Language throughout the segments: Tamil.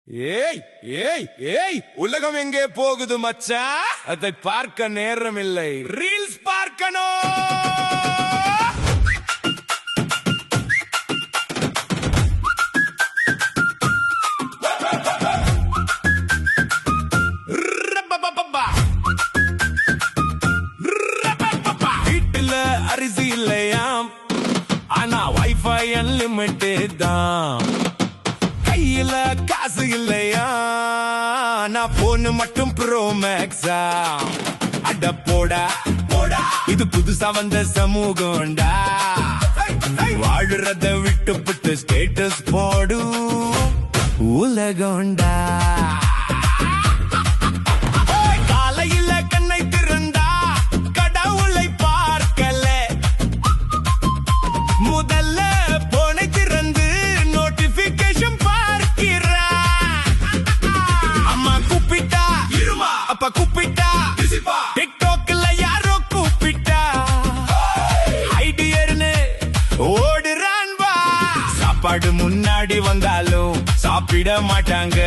ஏய் ஏய் ஏய் உலகம் எங்கே போகுது மச்சா? அதை பார்க்க நேரம் இல்லை, ரீல்ஸ் பார்க்கணும். வீட்டுல அரிசி இல்லையாம், ஆனா வைஃபை அன்லிமிட்டெட் தான். கையில காசு இல்லையா, நான் போன் மட்டும் ப்ரோ மேக்ஸா. அட போடா போடா, இது புதுசா வந்த சமூகம்டா. வாழுறத விட்டு ஸ்டேட்டஸ் போடு உலகம்டா. காலையில கண்ணை திறந்தா கடவுளை பார்க்கல, முதல்ல போனை திறந்து நோட்டிபிகேஷன் பார்க்கிறா. அம்மா கூப்பிட்டா இருமா, அப்பா கூப்பிட்டா டிக்டாக்ல யாரோ கூப்பிட்டா, ஐடியர்னு ஓடுறான் வா. சாப்பாடு முன்னாடி வந்தாலும் சாப்பிட மாட்டாங்க,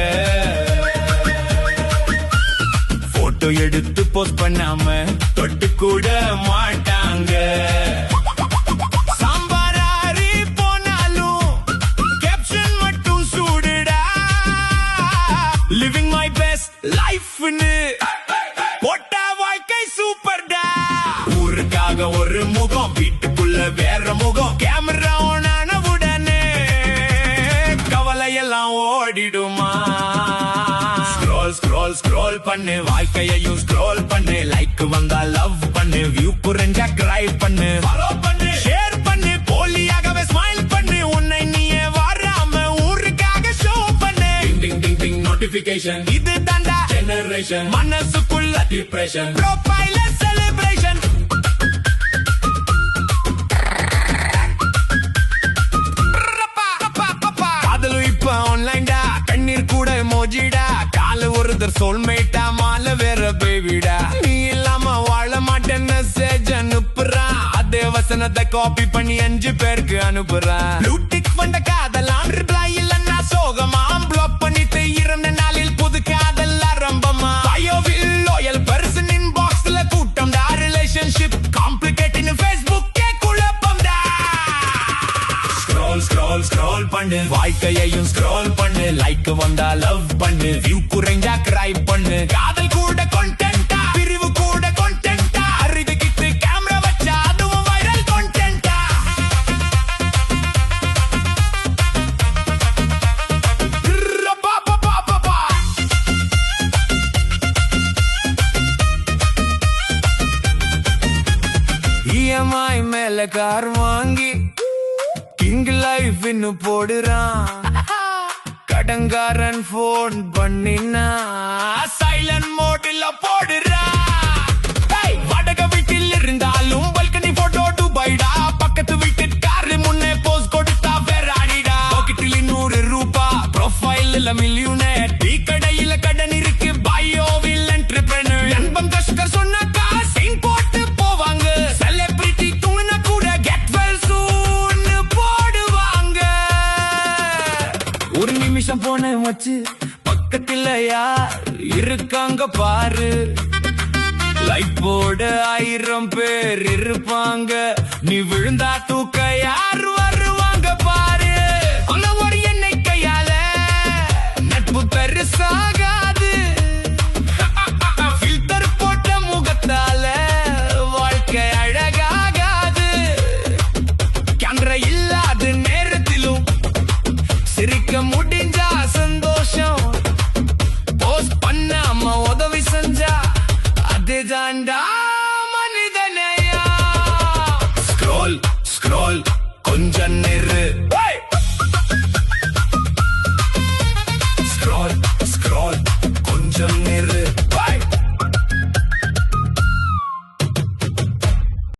போட்டோ எடுத்து போஸ்ட் பண்ணாம தொட்டு கூட மாட்டாங்க. சாம்பாரி போனாலும் கேப்ஷன் மட்டும் சூடுடா. லிவிங் மை பெஸ்ட் லைஃப்னு போட்டா வாழ்க்கை சூப்பர்டா. ஊருக்காக ஒரு முகம், வீட்டுக்குள்ள வேற முகம். கேமரா ஆன் ஆன உடனே கவலையெல்லாம் ஓடிடுமா. ஸ்க்ரோல் ஸ்க்ரோல் ஸ்க்ரோல் பண்ணு, வாழ்க்கையையும் ஸ்க்ரோல் பண்ணு. லைக் வந்தா லவ் பண்ணு, வியூ குறைஞ்சா கிரை பண்ணு. ஃபாலோ பண்ணு, ஷேர் பண்ணு, போலியாகவே ஸ்மைல் பண்ணு. உன்னை நீயே வராம ஊருக்காக ஷோ பண்ணு. டிங் டிங் டிங் நோட்டிபிகேஷன், இது தாண்டா ஜெனரேஷன். மனசுக்குள்ள டிப்ரெஷன், ப்ரொஃபைல செலிப்ரேஷன். காதலும் இப்ப ஆன்லைன்டா, கண்ணீர் கூட மோஜிடா. கால ஒருத்தர் சோல்மேட்டா, மாலை வேற பேபிடா. நீ இல்லாம வாழ மாட்டேன் மெசேஜ் அனுப்புறான், அதே வசனத்தை காப்பி பண்ணி 5 பேருக்கு அனுப்புறான். ப்ளூடிக் வந்த காதலாம் ரிப்ளை இல்லன்னா சோகமா. ப்ளாக் பண்ணிட்டு இருந்த நாளில் புது காதல் ஆரம்பமா. பயோவில் லோயல் பர்சன் இன்பாக்ஸ்ல கூட்டம் டா. ரிலேஷன்ஷிப் காம்ப்ளிகேட்டிங் ஃபேஸ்புக் குழப்பம்டா. ஸ்க்ரோல் ஸ்க்ரோல் ஸ்க்ரோல் பண்ணு, வாழ்க்கையையும் ஸ்க்ரோல் பண்ணு. லைக் வந்தா லவ் பண்ணு, வியூ குறைஞ்சா கிரை பண்ணு. காதல் கூட கான்டென்ட்டா, பிரிவு கூட கான்டென்ட்டா. அறிவு கிட்டு கேமரா வச்சா அதுவும் வைரல் கான்டென்ட்டா. EMI மேல கார் வாங்கி கிங் லைஃப் இன்னும் போடுறான். கடங்காரன் போன் பண்ணினா சைலண்ட் மோட்ல போடுறான். வடக வீட்டில் இருந்தாலும் பல்கனி போட்டோ துபாய்டா. பக்கத்து வீட்டு காரு முன்னே போஸ் கொடுத்தா பெராடிடா. பாக்கெட்டில் 100 ரூபாய், ப்ரொஃபைல்ல மில்லியனர். டீ கடையில கடன் இருக்கு, பயோவில் என்டர்பிரனர். நண்பன் கஷ்டர் சொன்னாக்கா சைன் போட்டு போவாங்க. செலிபிரிட்டி தூணுனா கூட கெட் வெல் சூன் போடுவாங்க. ஒரு நிமிஷம் போன வச்சு பக்கத்துல யார் இருக்காங்க பாரு. லைஃப் போட 1000 பேர் இருப்பாங்க, நீ விழுந்தா தூக்க யார் வருவாங்க பாரு. ஆனா ஒரு எண்ணெய் கையால நட்பு பெருசாக